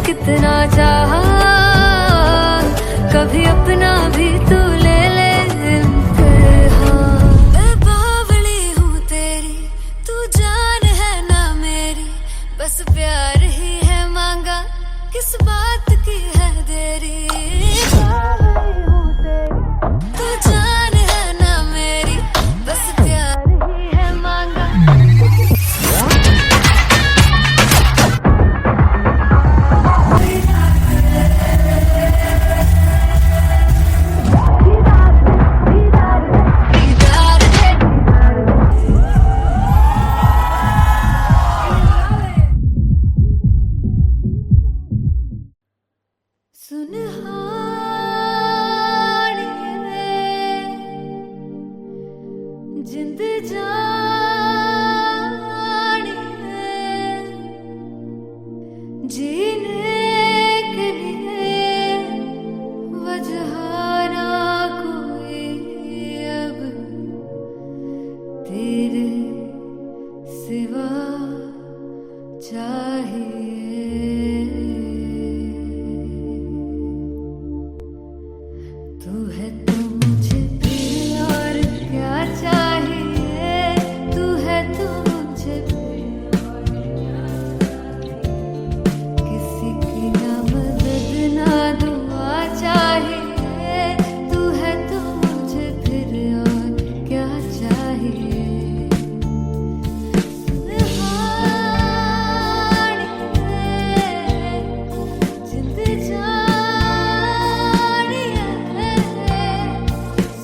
कितना चाहा, कभी अपना भी तू ले ले इम्तिहान। मैं बावली हूँ तेरी, तू जान है ना मेरी, बस प्यार ही है मांगा, किस बात की है देरी। बावली हूँ तेरी, तू जान है ना मेरी, बस प्यार ही है मांगा। सुनहानिए जिंद जानिए, जीने के लिए वजह ना कोई अब तेरे सिवा चाहिए। तू है तो मुझे फिर और क्या चाहिए, तू है तो मुझे फिर और क्या चाहिए। किसी की ना मदद ना दुआ चाहिए, तू है तो मुझे फिर और क्या चाहिए। जिंद जानिए,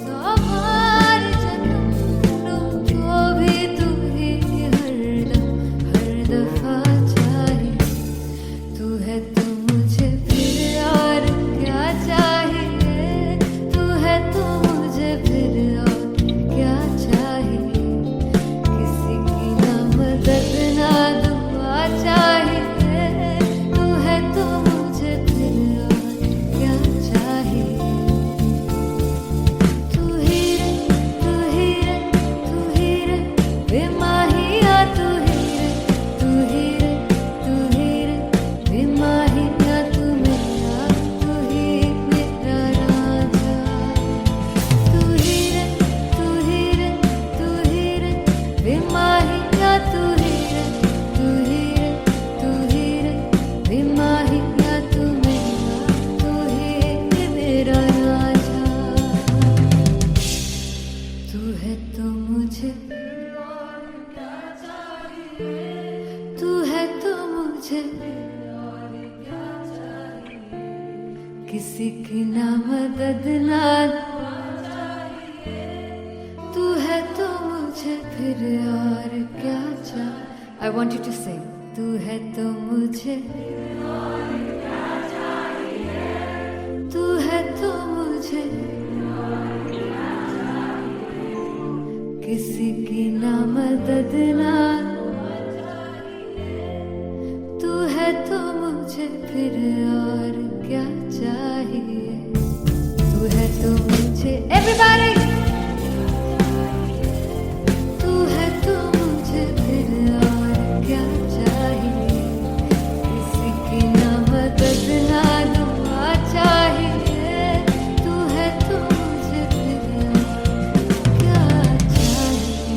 सौ बार जन्म लूं तो भी तू ही हर दफा चाहिए। तू है तो मुझे फिर और क्या चाहिए, तू है तो मुझे फिर और क्या चाहिए। किसी की ना मदद ना दुआ चाहिए, तू है तो मुझे फिर और क्या चाहिए। तू ही रे, तू ही रे, तू ही रे बेमाहिया, तू ही रे, तू ही रे, तू ही रे बेमाहिया, तू मेरा, तू ही मेरा राजा। तू ही रे, तू ही रे, तू ही रे बेमाहिया, तू ही रे, तू ही रे, तू ही रे बेमाहिया, तू मेरा, तू ही मेरा राजा। तू है तो मुझे, तू है तो मुझे किसी की ना मदद ना, तू है तो मुझे फिर और क्या चाहिए। I want you to sing. तू है तो मुझे, तू है तो मुझे किसी की ना मदद ना, तू है तो मुझे फिर और क्या चाहिए। तू है तो मुझे, everybody, तू है तो मुझे फिर और क्या चाहिए। किसी की ना मदद ना दुआ चाहिए, तू है तो मुझे फिर और क्या चाहिए।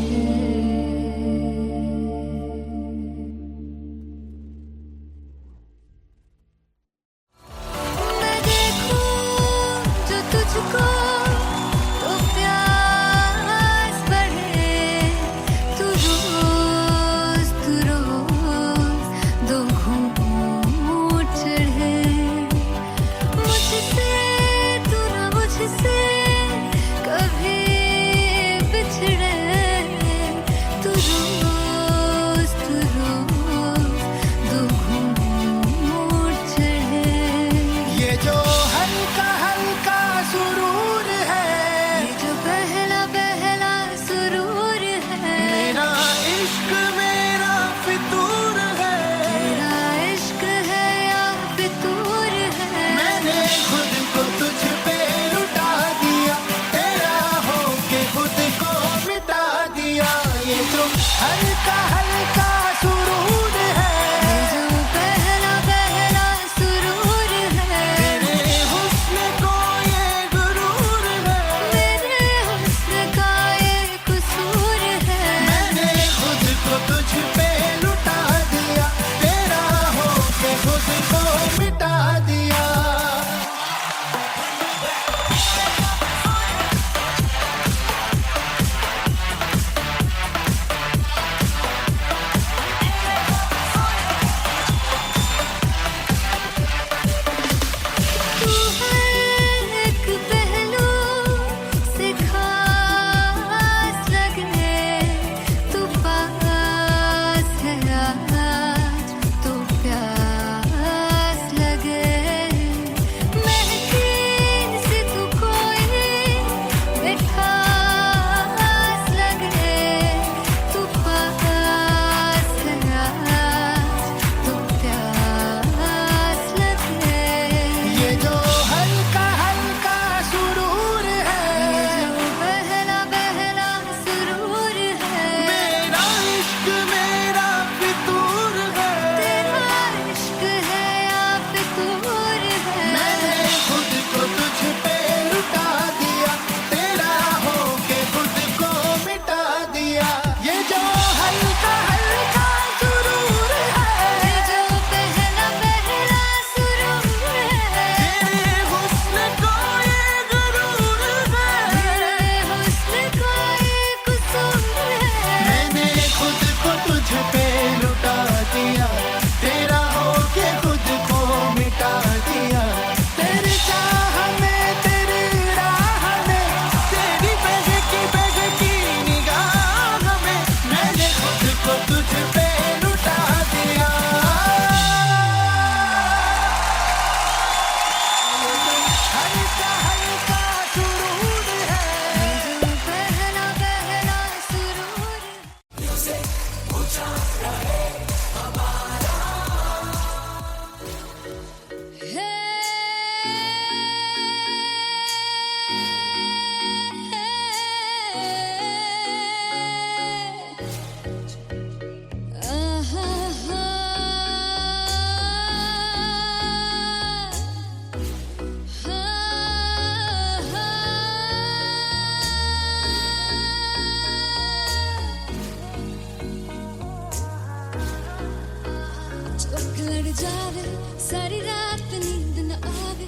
जावे सारी रात नींद न आवे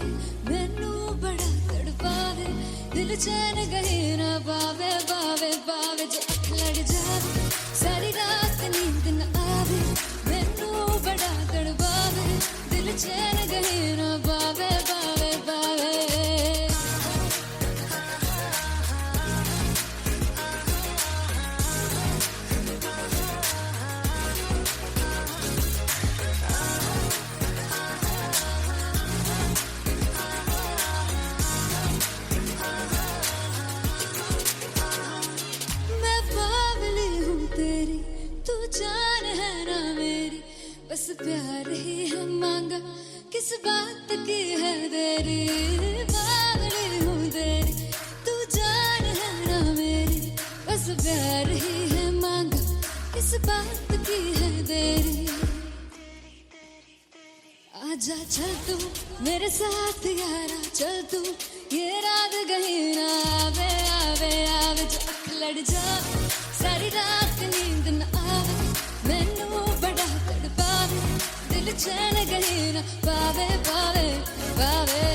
मैनू बड़ा तड़पावे दिल चैन गहे ना पावे पावे पावे जो अख लड़ जावे सारी रात नींद न आवे मैनू बड़ा तड़पावे दिल चैन गहे ना पावे पावे पावे जान है ना मेरी बस प्यार ही है मांगा किस बात की है देरी बावली हूँ तेरी तू जान है ना मेरी बस प्यार ही है मांगा किस बात की है देरी आजा चल तू मेरे साथ यारा चल तू ये रात कहीं ना आवे आवे आवे जो अख लड़ जावे सारी रात नींद न आवे मैनू बड़ा तड़पावे दिल चैन कहीं ना पावे पावे पावे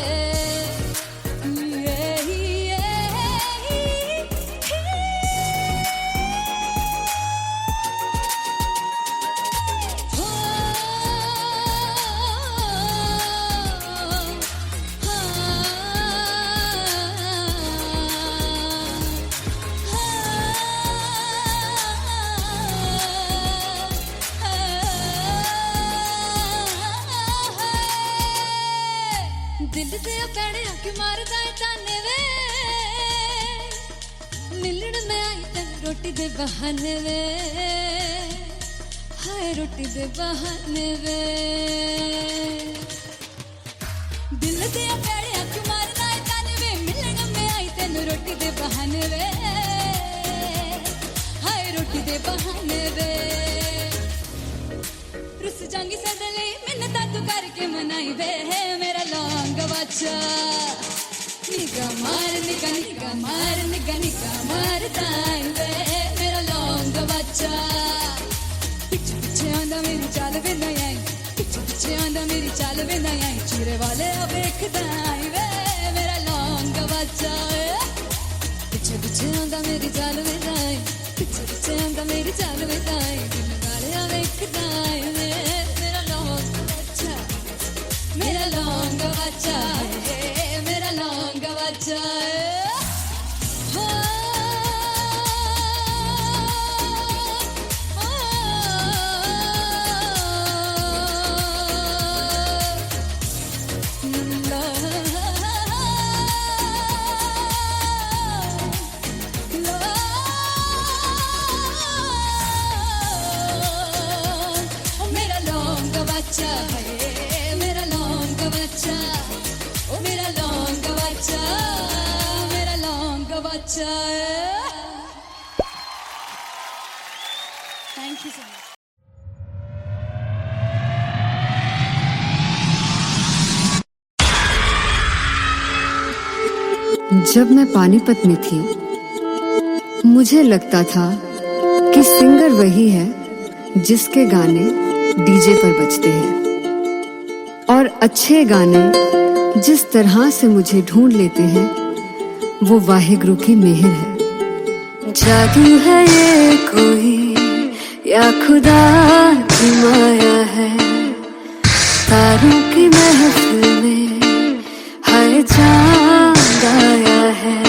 दिल दे पैड़े आके मारदा है ताने वे मिलन में आई तेन रोटी दे बहाने वे हाय रोटी दे बहाने वे दिल दे पैड़े आके मारदा है ताने वे मिलन में आई तेन रोटी दे बहाने वे हाय रोटी दे बहाने वे रुस जांगी सदले मिन्नता तू करके मनाई वे मेरा लौंग बच्चा निगा मार निगा निगा मार निगा निगा मार ताई वे मेरा लौंग बच्चा पीछे पीछे आंदा मेरी चाल वे ना आई पीछे पीछे आंदा मेरी चाल वे ना आई चूरे वाले अब देखदा आई वे मेरा लौंग बच्चा पीछे पीछे आंदा मेरी चाल वे ना आई पीछे पीछे आंदा मेरी चाल वे ना आई दिल वाले अब देखदा आई वे मेरा लौंग बच्चा मेरा लौंग बच्चा मेरा लौंग बच्चा मेरा लौंग बच्चा मेरा लौंग बच्चा ओ मेरा लौंग बच्चा मेरा लौंग बच्चा थैंक यू सो मच जब मैं पानीपत में थी मुझे लगता था कि सिंगर वही है जिसके गाने डीजे पर बजते हैं और अच्छे गाने जिस तरह से मुझे ढूंढ लेते हैं वो वाहिगुरु की मेहर है। जादू है ये कोई या खुदा की माया है तारों की महफिल में हर चांद आया है।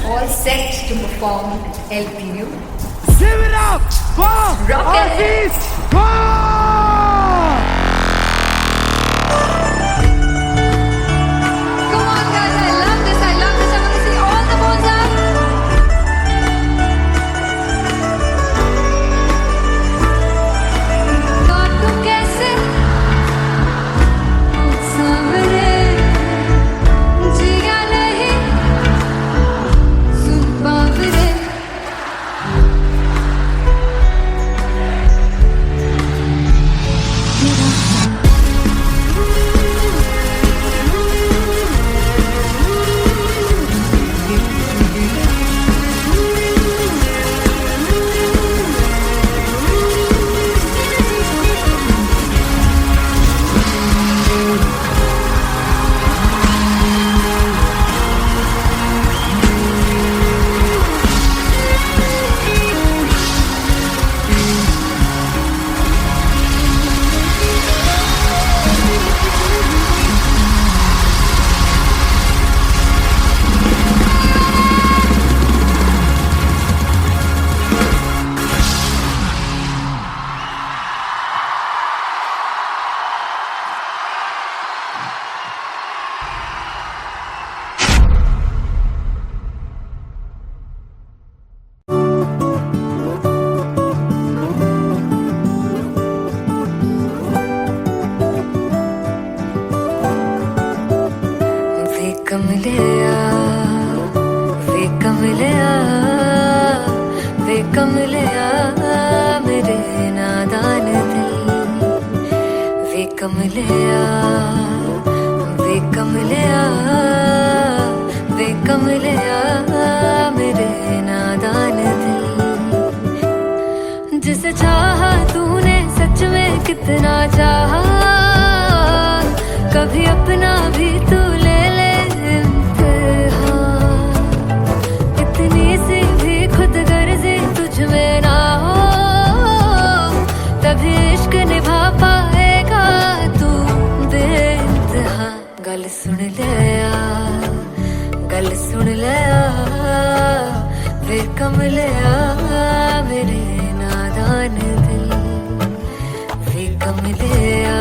All set to perform LPU. Give it up for Aziz Khan! Come on guys, I love this, I love this. I want to see all the balls up. God, tu kaise सामने जिया नहीं सुन पावरे कमलिया मेरे नादान दिल वे कमलिया वे कमलिया वे कमलिया मेरे नादान दिल जिसे चाहा तूने सच में कितना चाहा कभी अपना भी तू ले ले इम्तिहान इतनी सी भी खुद गर्जी तुझ में ना हो तभी इश्क निभा पाएगा तू बेइंतहा गल सुन लिया वे कमलिया मेरे नादान दिल वे कमलिया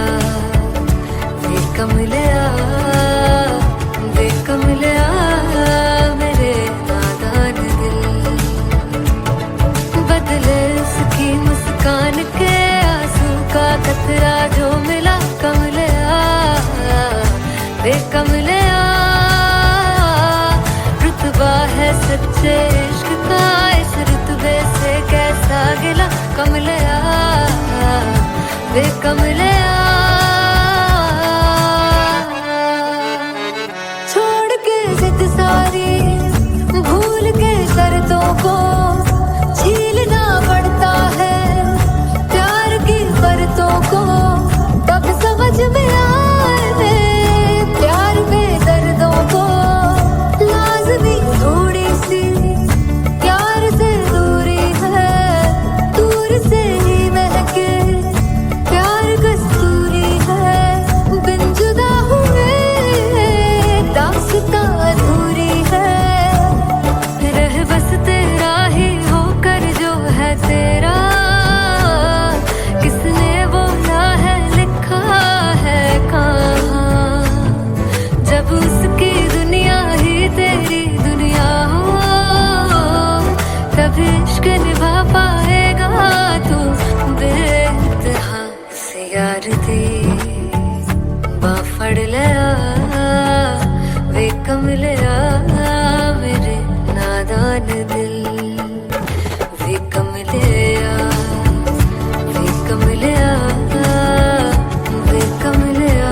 वे कमलिया वे कमलिया मेरे नादान दिल बदले उसकी मुस्कान के आंसू का कतरा जो मिला कमलिया वे कमलिया रुतबा है सच्चे इश्क का इस रुतबे से कैसा गिला कमलिया वे कमलिया छोड़ के जिद सारी भूल के शर्तों को झीलना पड़ता है प्यार की परतों को तब समझ में आए प्यार में दर्दों को लाज़मी थोड़ी सी प्यार से दूरी है दूर से ही महके प्यार कस्तूरी है बिन जुदा हुए दास्तां अधूरी है रह बस तेरा ही होकर जो है तेरा किसने बोला है लिखा है कहाँ जब उसकी दुनिया ही तेरी दुनिया हो तब इश्क निभा पाएगा तू बेइंतहा से यार दी बाफड़ लिया वे कमलिया मेरे नादान दिल वे कमलिया वे कमलिया वे कमलिया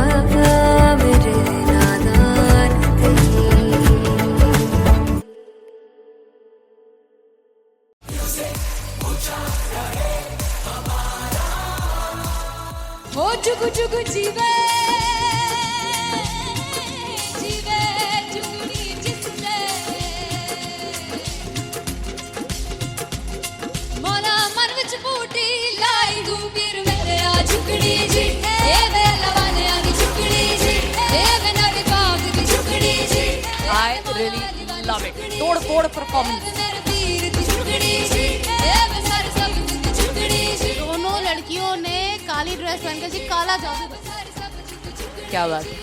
मेरे नादान दिल हो जुगु जुगु जीवे जीवे जुगनी जिसने मोला मन विच बूटी लाई गुबीर मेरे आ झुकड़ी जी ए वे लवाने आ झुकड़ी जी ए वे नवी बाग की झुकड़ी जी I really love it. तोड़ फोड़ परफॉर्मेंस। मेरे पीर की झुकड़ी जी ए वे सर सब की झुकड़ी जी दोनों लड़कियों ने काली ड्रेस पहनकर जी काला जादू कर दिया। क्या बात है।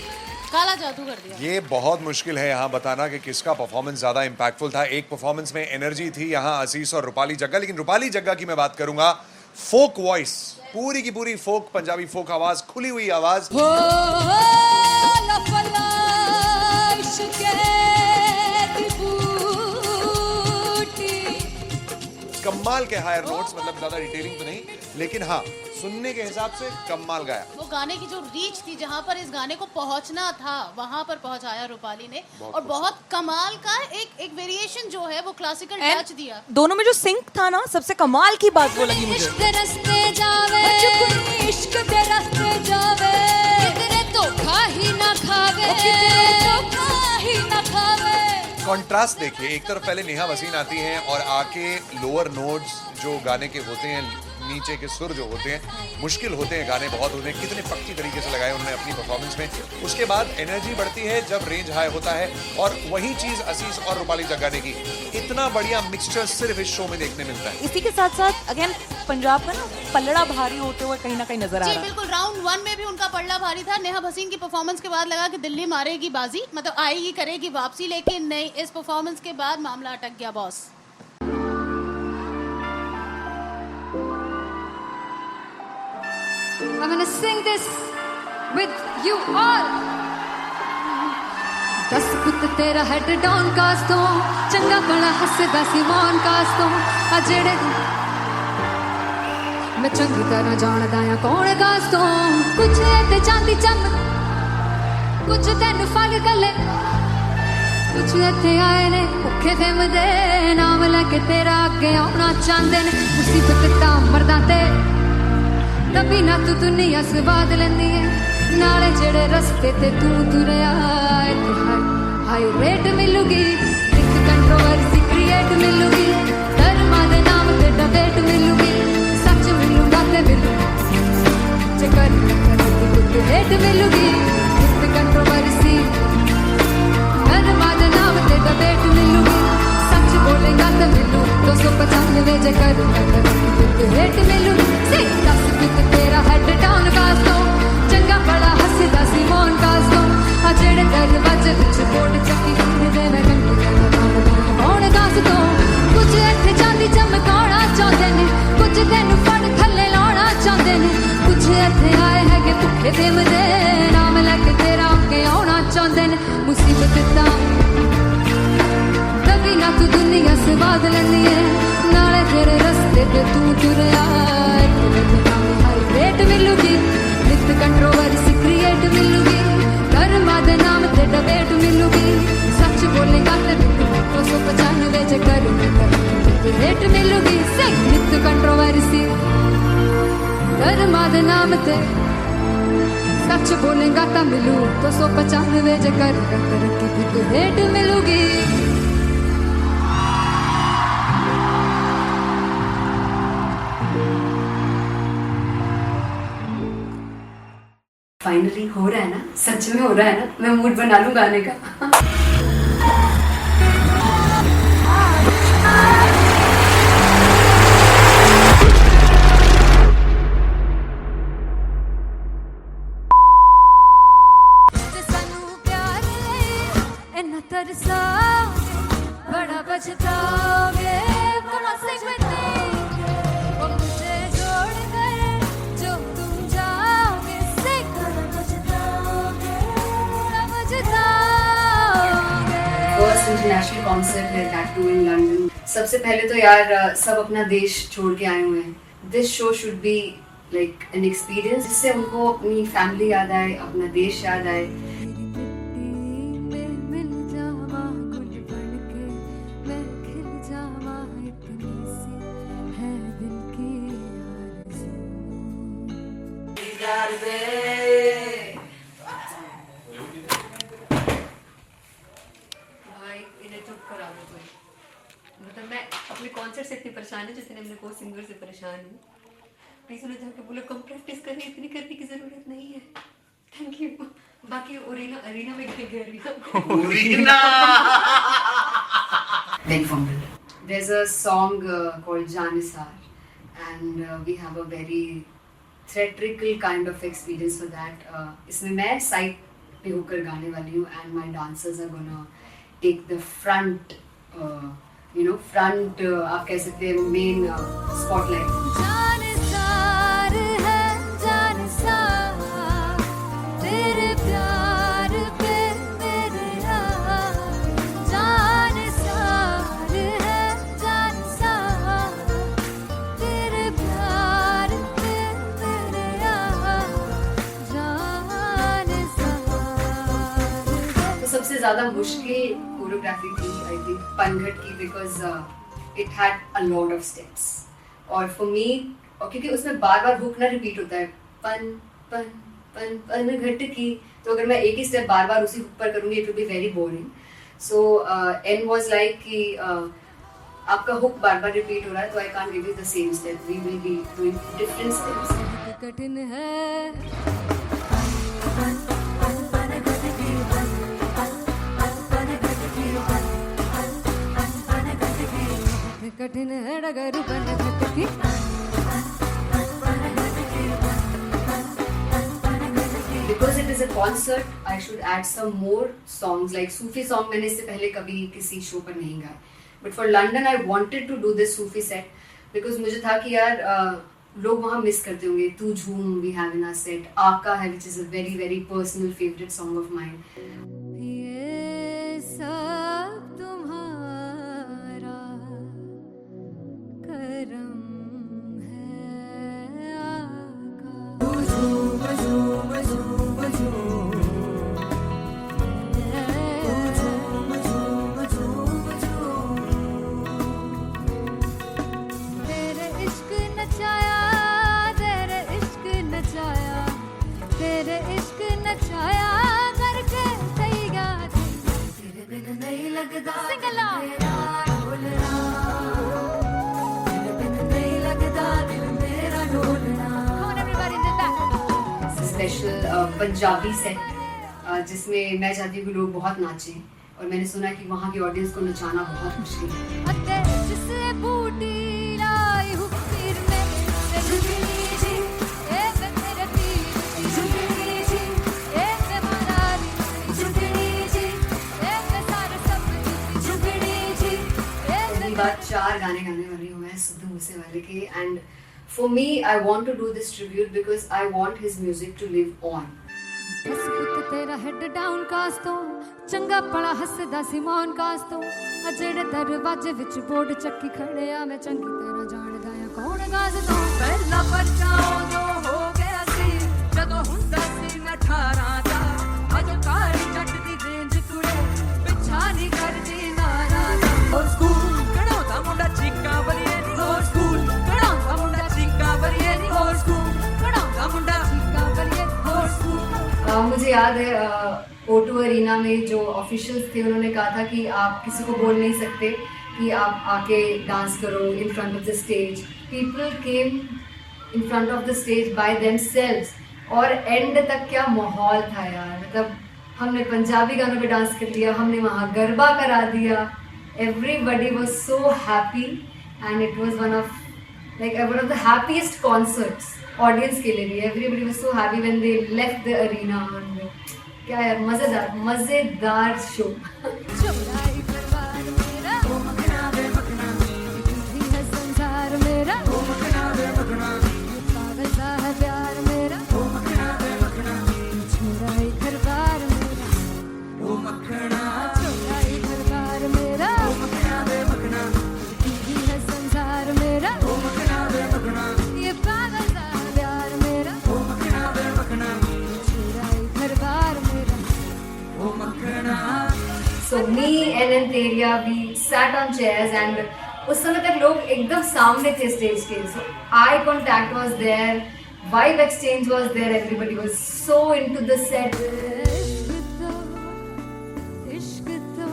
काला जादू कर दिया। ये बहुत मुश्किल है यहाँ बताना कि किसका परफॉर्मेंस ज्यादा इंपैक्टफुल था। एक परफॉर्मेंस में एनर्जी थी यहाँ असीस और रूपाली जग्गा, लेकिन रूपाली जग्गा की मैं बात करूंगा फोक वॉइस, पूरी की पूरी फोक पंजाबी फोक आवाज, खुली हुई आवाज। हो लफला इश्क़े दी बूटी कमाल के हायर नोट्स, मतलब ज्यादा डिटेलिंग तो नहीं, लेकिन हाँ सुनने के हिसाब से कमाल गाया। वो गाने की जो रीच थी, जहाँ पर इस गाने को पहुंचना था वहां पर पहुंचाया रूपाली ने। और बहुत कमाल का एक वेरिएशन जो है वो क्लासिकल टच दिया। दोनों में जो सिंक था ना, सबसे कमाल की बात वो लगी मुझे। इश्क दे रस्ते जावे इश्क दे रस्ते जावे कितने धोखा ही ना खावे कितने धोखा ही ना खावे। कॉन्ट्रास्ट देखिए, एक तरफ पहले नेहा वसीम आती हैं और आके लोअर नोट्स जो गाने के होते हैं, नीचे के सुर जो होते हैं, मुश्किल होते हैं, गाने बहुत होते हैं, कितने पक्की तरीके से लगाए उन्होंने अपनी परफॉर्मेंस में। उसके बाद एनर्जी बढ़ती है जब रेंज हाई होता है, और वही चीज असीस और रूपाली जग्गा ने की। इतना बढ़िया मिक्सचर सिर्फ इस शो में देखने मिलता है। इसी के साथ साथ अगेन पंजाब का ना पलड़ा भारी होते हुए कहीं ना कहीं नजर आ जी रहा है। बिल्कुल, राउंड 1 में भी उनका पलड़ा भारी था। नेहा भसीन की परफॉर्मेंस के बाद लगा कि दिल्ली मारेगी बाजी, मतलब आएगी करेगी वापसी, लेकिन नहीं, इस परफॉर्मेंस के बाद मामला अटक गया boss. I'm gonna sing this with you all. दस पुत तेरा हेड डाउन कास तो चंगा भला हसदा सी मौन कास तो आ जेड़े मैं चंगी तरह जानदा आ कौन कास तो कुछ ते चांदी चम कुछ तेन फल गले कुछ इत्थे आए ने भुखे फिमदे नाम लैके तेरा अगे आउणा चाहंदे ने मुसीबत तां मरदा ते तभी ना तू दुनिया स्वाद लैंदी है नाले जेड़े रस्ते ते तू तुरया इत्थे हाई रेट मिलूगी इक कंट्रोवर्सी क्रिएट मिलूगी धर्मा दे नाम ते डिबेट मिलूगी सच मिलूगा ते मिलू जे कर कुछ रेट मिलूगी इक कंट्रोवर्सी धर्मा दे नाम ते डिबेट मिलूगी सच बोलेगा ते मिलू 295 जे कर कुछ रेट मिलूगी से 10 कुछ तेरा हेड डाउन कास तो चंगा बड़ा हसदा सी मौन कास तो आ जेड़े दरवाजे विच बोर्ड चक्की फिरदे मैं घंटी मौन कास तो कुछ इत्थे चांदी चमकाउणा चाहंदे ने कुछ तैनू फड़ थल्ले लाउणा चाहंदे ने कुछ इत्थे आए हैगे भुखे फिमदे नाम लैके तेरा अगे आउणा चाहंदे ने मुसीबत तां कभी ना तू दुनिया स्वाद लैंदी है नाले तेरे रस्ते ते तू तुरया हाई रेट मिलूगी नित कंट्रोवर्सी क्रिएट मिलूगी धर्मा दे नाम ते डिबेट मिलूगी सच बोलेगा ते 295 जे कर रेट मिलूगी से नित कंट्रोवर्सी धर्मा दे नाम ते सच बोलेगा ता मिलू 295 जे कर रेट मिलूगी फाइनली हो रहा है ना, सच में हो रहा है ना, मैं मूड बना लूं गाने का। बड़ा पछताओगे बड़ा सिखते वो मुझे जोड़ कर जो तुम जाओगे से बड़ा पछताओगे बड़ा पछताओगे। फर्स्ट इंटरनेशनल कॉन्सर्ट है दैट टू इन लंदन। सबसे पहले तो यार सब अपना देश छोड़ के आए हुए हैं। This show should be like an experience जिससे उनको अपनी फैमिली याद आए, अपना देश याद आए। भाई इन्हें चुप करा दो कोई। मतलब मैं अपने कॉन्सर्ट से इतनी परेशान हूँ जितने अपने को सिंगर से परेशान हूँ। प्लीज उन्हें जाके बोलो कम प्रैक्टिस करनी, इतनी करने की जरूरत नहीं है। Thank you. बाकी अरीना में गए arena Then fumble. There's a song called Janisar and we have a very theatrical kind of experience for that. इसमें मैं साइड पे होकर गाने वाली हूँ and my dancers are gonna take the front, front आप कह सकते हैं main spotlight. जानिसार है जानिसार तेरे प्यार पे मेरे यार जानिसार है जानिसार तेरे प्यार पे मेरे यार जानिसार। तो सबसे ज़्यादा मुश्किल कोरियोग्राफी थी आई थिंक पनघट की because it had a lot of steps और फॉर मी और क्योंकि उसमें बार बार हुक ना रिपीट होता है पन पन पन पन घट की, तो अगर मैं एक ही स्टेप बार बार उसी हुक पर करूंगी it will be very boring. So an was like कि आपका हुक बार बार रिपीट हो रहा है तो I can't give you the same step, we will be doing different steps. कठिन है कठिन है डगर बन घटकी Because it is a concert, I should add some more songs like Sufi song. मैंने इससे पहले कभी किसी शो पर नहीं गाया. But for London, I wanted to do this Sufi set because मुझे था कि यार लोग वहाँ मिस करते होंगे. तू झूम we have in our set. आका है which is a very very personal favorite song of mine. ये स्पेशल पंजाबी सेट जिसमें मैं चाहती हूँ कि लोग बहुत नाचें, और मैंने सुना कि वहाँ की ऑडियंस को नचाना बहुत मुश्किल है। अते जिससे बूटी लाई हूँ फिर मैं से जुगली जी ए वे मेरे तीर की जुगली जी ए वे मरारी की जुगली जी ए वे सारे सब की जुगली जी ए वे पहली बार 4 गाने गाने वाली हूँ मैं सिद्धू मूसेवाले के, and for me I want to do this tribute because I want his music to live on. बस पुत तेरा हेड डाउन कास तो चंगा पड़ा हसदा सिमोन कास तो आ जेड़े दरवाजे विच बोर्ड चक्की खड़े आ मैं चंगी तरह जानदा आ कौन गाज तो ਪਹਿਲਾ ਬੱਚਾ ਉਦੋਂ ਹੋ ਗਿਆ ਸੀ ਜਦੋਂ ਹੁੰਦਾ ਸੀ ਮੈਂ 18 ਦਾ ਅਜੇ ਕਾਲੀ ਜੱਟ ਦੀ ਰੇਂਜ ਕੁੜੇ ਪਿੱਛਾ ਨਹੀਂ ਕਰਦੀ ਨਾਰਾ ਦਾ ਹੋਰ ਸਕੂਲ ਕਢਾਉਂਦਾ ਮੁੰਡਾ ਚੀਕਾਂ ਬਰੀਏ ਨਹੀਂ ਹੋਰ ਸਕੂਲ ਕਢਾਉਂਦਾ ਮੁੰਡਾ ਚੀਕਾਂ ਬਰੀਏ ਨਹੀਂ ਹੋਰ ਸਕੂਲ ਕਢਾਉਂਦਾ ਮੁੰਡਾ ਚੀਕਾਂ ਬਰੀਏ ਹੋਰ ਸਕੂਲ मुझे याद है O2 अरीना में जो ऑफिशियल्स थे उन्होंने कहा था कि आप किसी को बोल नहीं सकते कि आप आके डांस करो in front of the stage. People came in front of the stage by themselves, और एंड तक क्या माहौल था यार, मतलब हमने पंजाबी गानों पे डांस कर लिया, हमने वहाँ गरबा करा दिया, everybody was so happy and it was one of the happiest concerts audience के लिए भी। Everybody was so happy when they left the arena. क्या यार, मजेदार शो। चौड़ाई परिवार मेरा ओ मखना वे मखना भी है संसार मेरा ओ मखना वे मखना पागल सा है प्यार मेरा ओ मखना वे मखना चौड़ाई परिवार मेरा ओ मखना चौड़ाई परिवार मेरा ओ मखना वे मखना भी है संसार मेरा ओ मखना वे मखना ये पागल सा है प्यार मेरा ओ मखना वे मखना चौड़ाई परिवार मेरा ओ मखना। So me and Anteria, we sat on chairs and उस समय तक लोग एकदम सामने थे स्टेज के, so eye contact was there, vibe exchange was there, everybody was so into the set. इश्क तो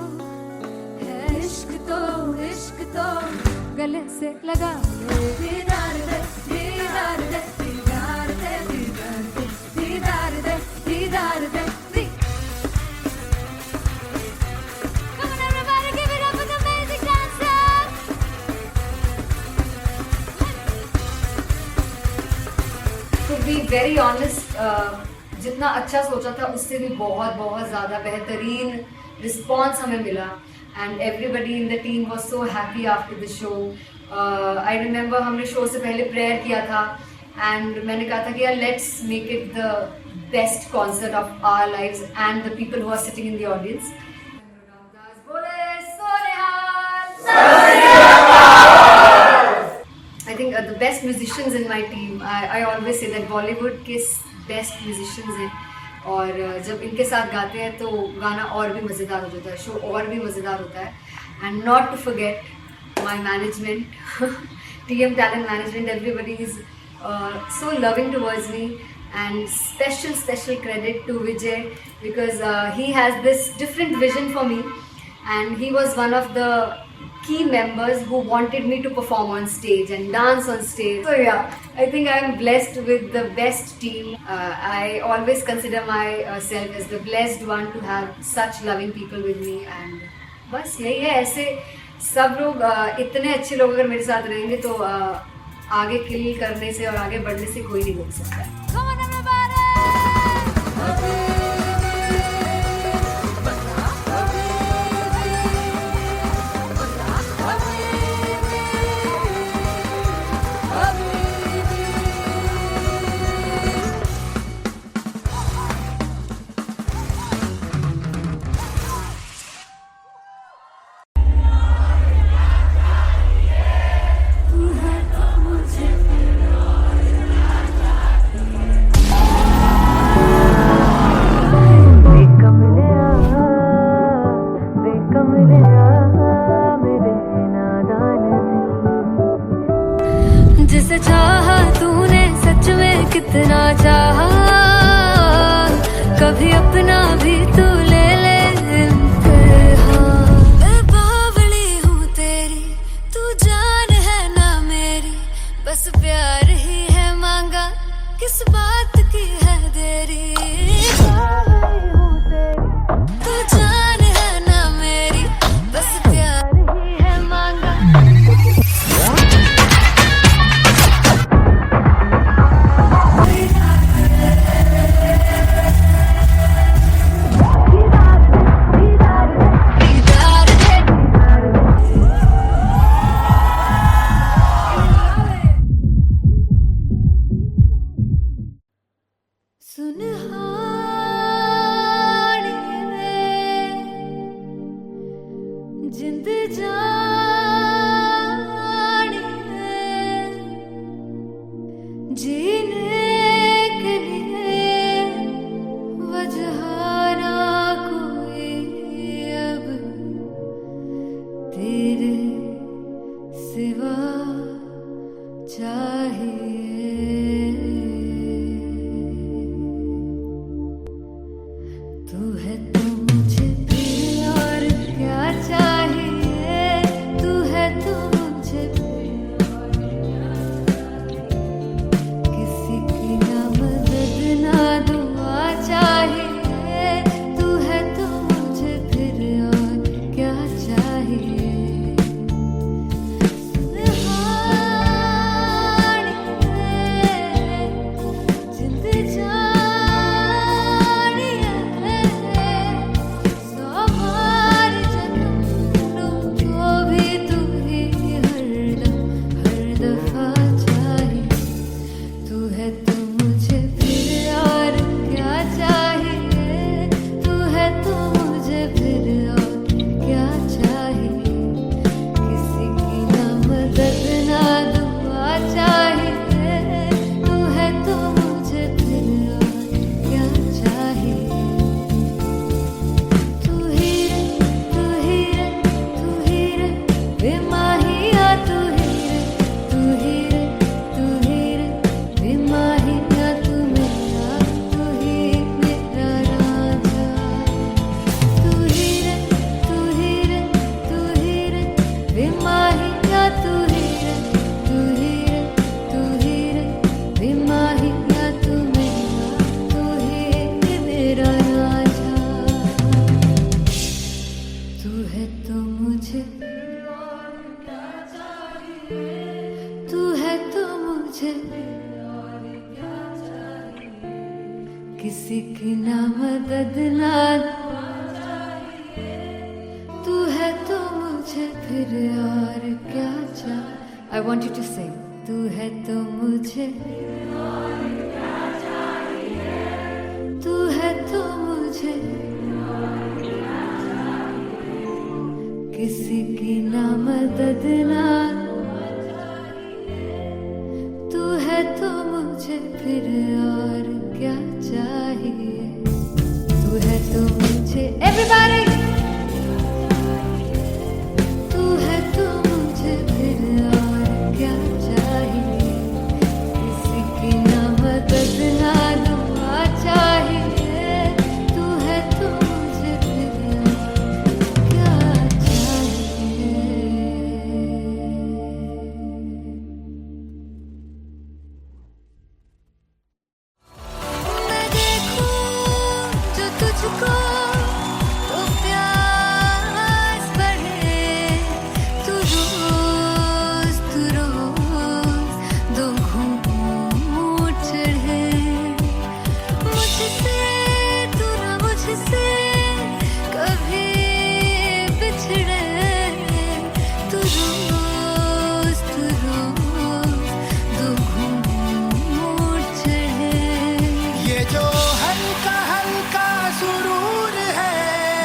है इश्क तो इश्क तो गले से लगा दीदार दे दीदार दे दीदार दे दीदार दे दीदार दे। Come on everybody, give it up for the amazing dancers. To be very honest, जितना अच्छा सोचा था उससे भी बहुत ज़्यादा बेहतरीन रिस्पॉन्स हमें मिला, and everybody in the team was so happy after the show. I remember हमने शो से पहले प्रेयर किया था, एंड मैंने कहा था कि यार let's make it the best concert of our lives and the people who are sitting in the audience. I think the best musicians in my team, I always say that Bollywood के best musicians हैं, और जब इनके साथ गाते हैं तो गाना और भी मज़ेदार हो जाता है, शो और भी मज़ेदार होता है। And not to forget my management, TM Talent Management, everybody is so loving towards me, and special credit to Vijay because he has this different vision for me, and he was one of the key members who wanted me to perform on stage and dance on stage. So yeah, I think I'm blessed with the best team. I always consider myself as the blessed one to have such loving people with me, and बस यही है। ऐसे सब लोग इतने अच्छे लोग अगर मेरे साथ रहेंगे तो आगे किल करने से और आगे बढ़ने से कोई नहीं रोक सकता है। Come on everybody. जिसे चाहा तूने सच में कितना चाहा, कभी अपना भी तू ले ले इम्तिहान। मैं बावली हूँ तेरी, तू जान है ना मेरी, बस प्यार ही है मांगा, किस बात की है देरी। बेमाहिया तू ही रे, तू ही रे, तू ही रे, बेमाहिया तू मेरा, तू ही मेरा राजा। तू है तो मुझे, तू है तो मुझे किसी की ना मदद ना, तू है तो मुझे फिर और क्या चाह। I want you to sing. तू है तो मुझे, तू है तो मुझे किसी की ना मदद ना, तू है तो मुझे फिर और क्या चाहिए। तू है तो मुझे everybody, तू है तो मुझे फिर और क्या चाहिए। किसी की ना मदद ना दुआ चाहिए। तू है तो मुझे फिर और क्या चाहिए। मैं देखूं जो तुझको तो प्यास बढ़े। तू रोज दो घूंट चढ़े। मुझसे तू ना मुझसे कभी बिछड़े। तू रोज दो घूंट चढ़े। ये जो हल्का हल्का सुरूर है,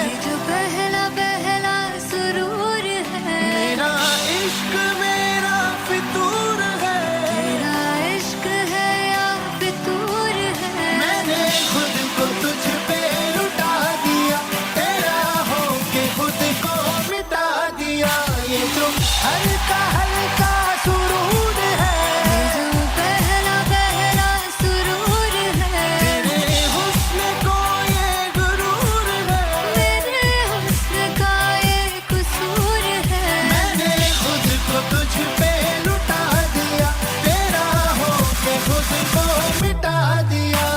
ये जो पहला पहला सुरूर है। मेरा इश्क मेरा फितूर है। तेरा इश्क है या फितूर है। मैंने खुद को तुझ पे लुटा दिया, तेरा होके खुद को मिटा दिया। ये जो हल्का हल्का सुरूर है, ये जो पहला पहला सुरूर है। तेरे हुस्न को ये गुरूर है। मेरे हुस्न का ये कसूर है। मैंने खुद को तुझ पे लुटा दिया, तेरा होके खुद को मिटा दिया।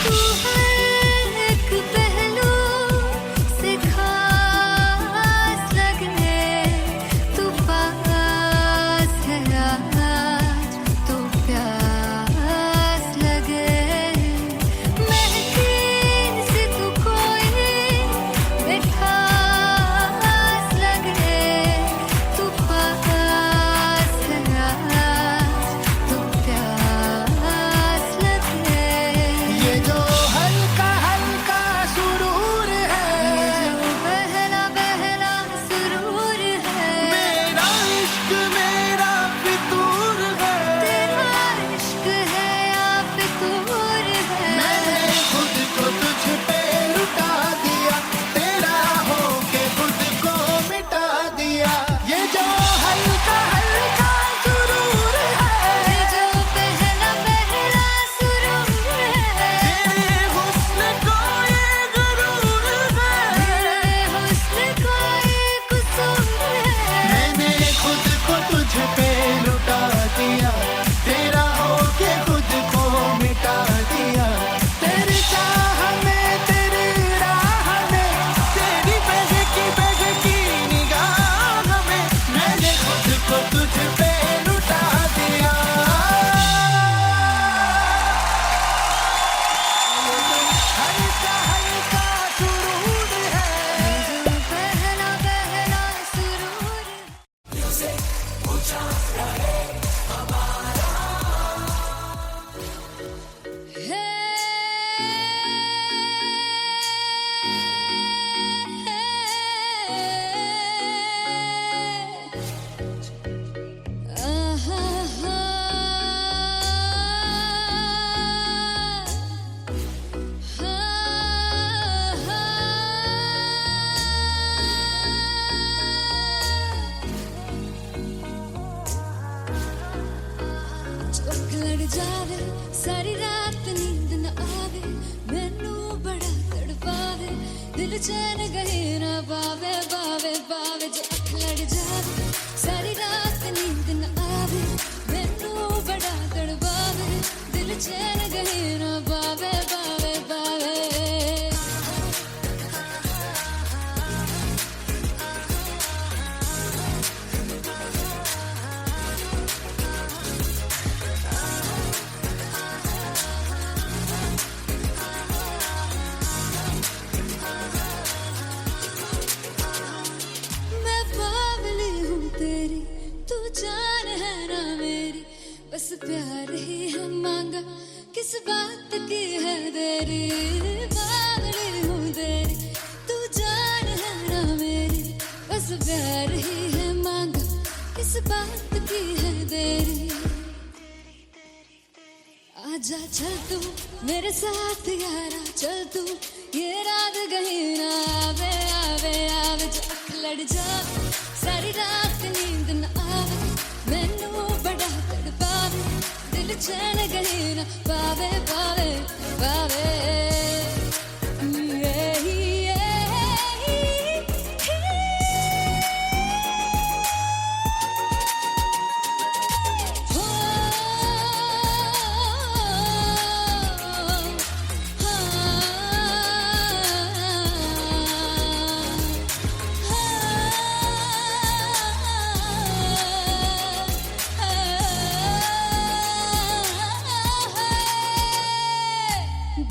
तू हर एक पहलू से खास लगे। तू पास है आज तो प्यास लगे। महकी से तू कोई मिठास लगे। तू पास है आज तो प्यास लगे। ये जो हल्का हल्का सुरूर है, ये जो पहला पहला सुरूर है। मेरा इश्क मेरा फितूर है। तेरा इश्क है या फितूर है। मैंने खुद को तुझ पे लुटा दिया, तेरा होके खुद को मिटा दिया। ये जो हल्का हल्का सुरूर है, ये जो पहला पहला सुरूर है। तेरे हुस्न को ये गुरूर है। मेरे हुस्न का ये कसूर है। मैंने खुद को तुझ पे लुटा दिया, तेरा होके खुद को मिटा दिया। तेरी चाह में तेरी राह में, तेरी बहकी निगाह में, मैंने खुद को तुझ पे लुटा दिया। हल्का हल्का सुरूर है, ये जो पहला पहला सुरूर लड़ जावे सारी रात नींद न आवे मैनू बड़ा तड़पावे दिल चैन गहे ना पावे पावे पावे जो अख लड़ जावे सारी रात नींद न आवे मैनू बड़ा तड़पावे दिल चैन गहे ना पावे पावे पावे मैं बावली हूँ तेरी तू जान है ना मेरी बस प्यार ही है मांगा किस बात की है देरी बावली हूँ तेरी तू जान है ना मेरी बस प्यार ही है मांगा किस बात की है देरी आजा चल तू मेरे साथ यारा चल तू ये रात गही ना आवे आवे आवे जो अख लड़ जावे सारी रात नींद न आवे मैनू बड़ा तड़पावे दिल चैन गही ना पावे पावे पावे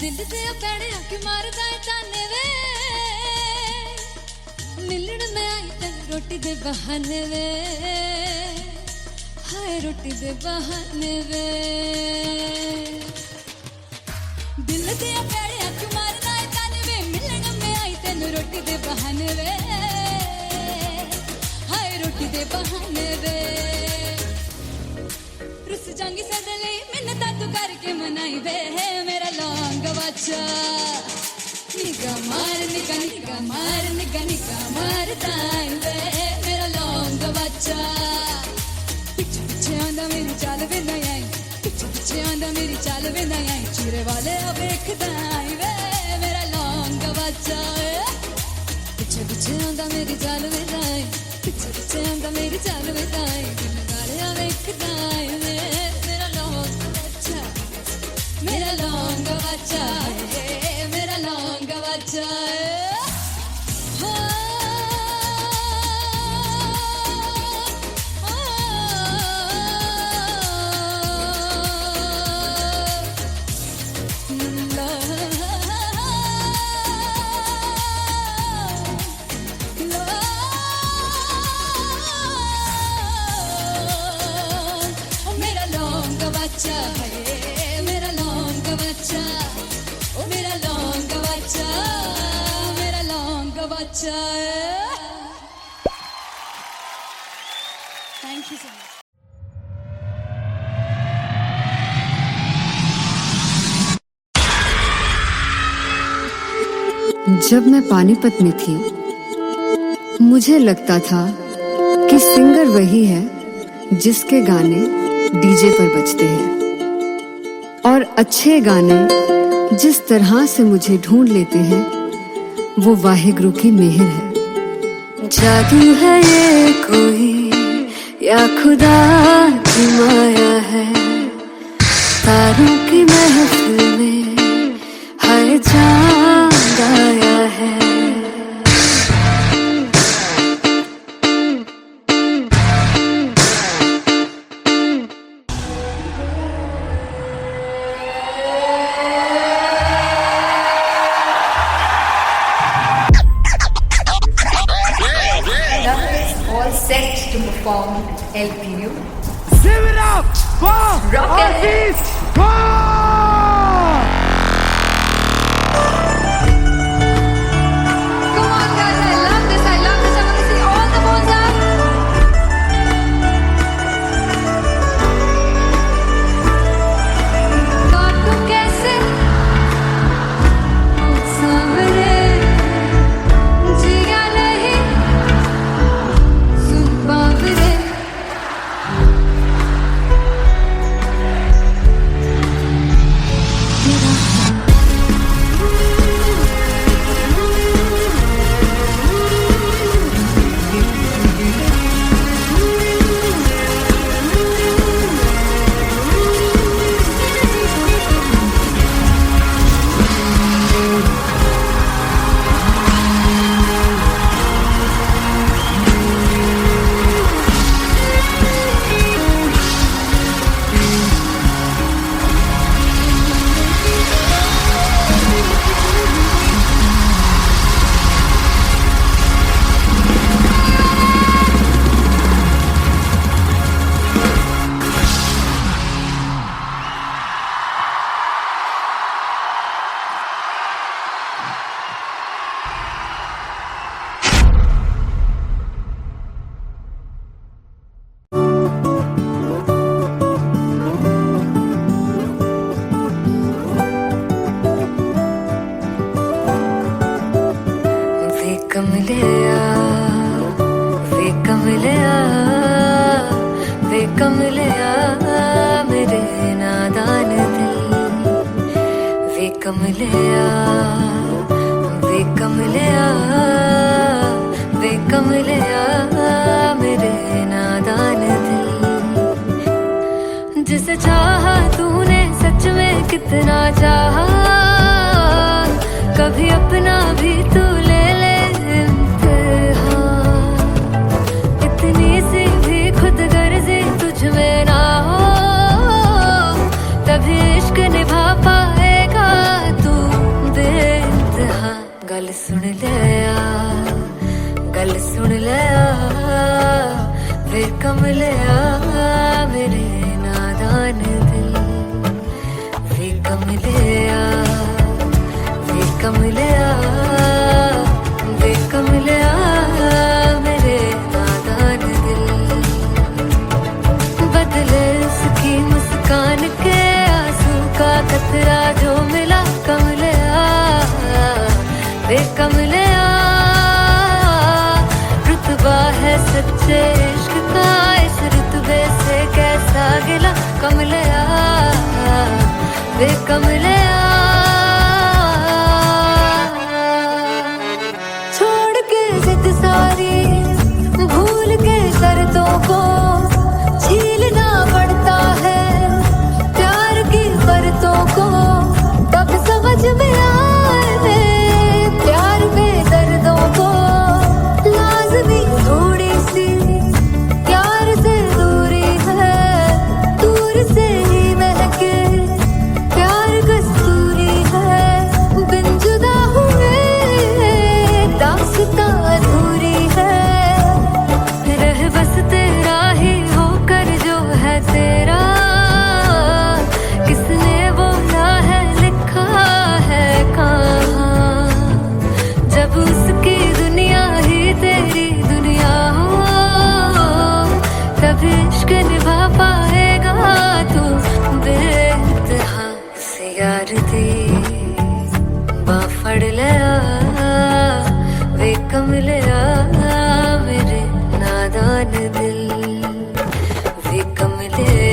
दिल ते पैड़े आके मारदा है ताने वे मिलन में आई तन रोटी दे बहाने वे हाय रोटी दे बहाने वे दिल ते पैड़े आके मारदा है ताने वे मिलन में आई तन रोटी दे बहाने वे हाय रोटी दे बहाने वे रुस जांगी सदले मिन्नता तू करके मनाई वे मेरा लौंग बच्चा निगा मार ताई वे मेरा लौंग बच्चा पिछे पिछे आंदा मेरी चाल वे ना आई पिछे पिछे आंदा मेरी चाल वे ना आई चीरे वाले वेखदा आई वे मेरा लौंग बच्चा पिछे पिछे आंदा मेरी चाल वे ना आई पिछे पिछे आंदा मेरी चाल वे ना आई दिन वाले वेखदा आई वे मेरा लौंग बच्चा मेरा लौंग बच्चा है मेरा लौंग बच्चा मेरा लौंग बच्चा है मेरा लौंग बच्चा ओ मेरा लौंग बच्चा मेरा लौंग बच्चा थैंक यू सो मच जब मैं पानीपत में थी मुझे लगता था कि सिंगर वही है जिसके गाने डीजे पर बजते हैं और अच्छे गाने जिस तरह से मुझे ढूंढ लेते हैं वो वाहिगुरु की मेहर है। जादू है ये कोई या खुदा की माया है तारों की महफिल में हर चांद आया है। All set to perform LPU. Give it up for Artist Come on guys, I love this. I want to see all the balls up. काटूं कैसे सामने जिया नहीं सुन बावरे कमलिया मेरे नादान दिल वे कमलिया वे कमलिया वे कमलिया मेरे नादान दिल जिसे चाहा तूने सच में कितना चाहा कभी अपना भी तू ले ले इम्तिहान इतनी सी भी खुद गर्जी तुझ में ना हो तभी इश्क निभा पाएगा तू बेइंतहा गल सुन लिया गल सुन लिया वे कमलिया मेरे नादान दिल वे कमलिया वे कमलिया वे कमलिया मेरे नादान दिल बदले उसकी मुस्कान के आंसू का कतरा जो मिला कमलिया वे कमलिया रुतबा है सच्चे इश्क का इस रुतबे से कैसा गिला कमलिया वे कमलिया छोड़ के जिद सारी भूल के शर्तों को छीलना पड़ता है प्यार की शर्तों को तब समझ में आए प्यार में दर्दों को लाज़मी थोड़ी सी प्यार से दूरी है दूर से ही महके प्यार कस्तूरी है बिन जुदा हुए दास्तां अधूरी है रह बस तेरा ही होकर जो है तेरा किसने बोला है लिखा है कहाँ जब उसकी दुनिया ही तेरी दुनिया हो तब इश्क निभा पाएगा तू बेइंतहा से यार दी बाफड़ लिया वे कमलिया मेरे नादान दिल वे कमलिया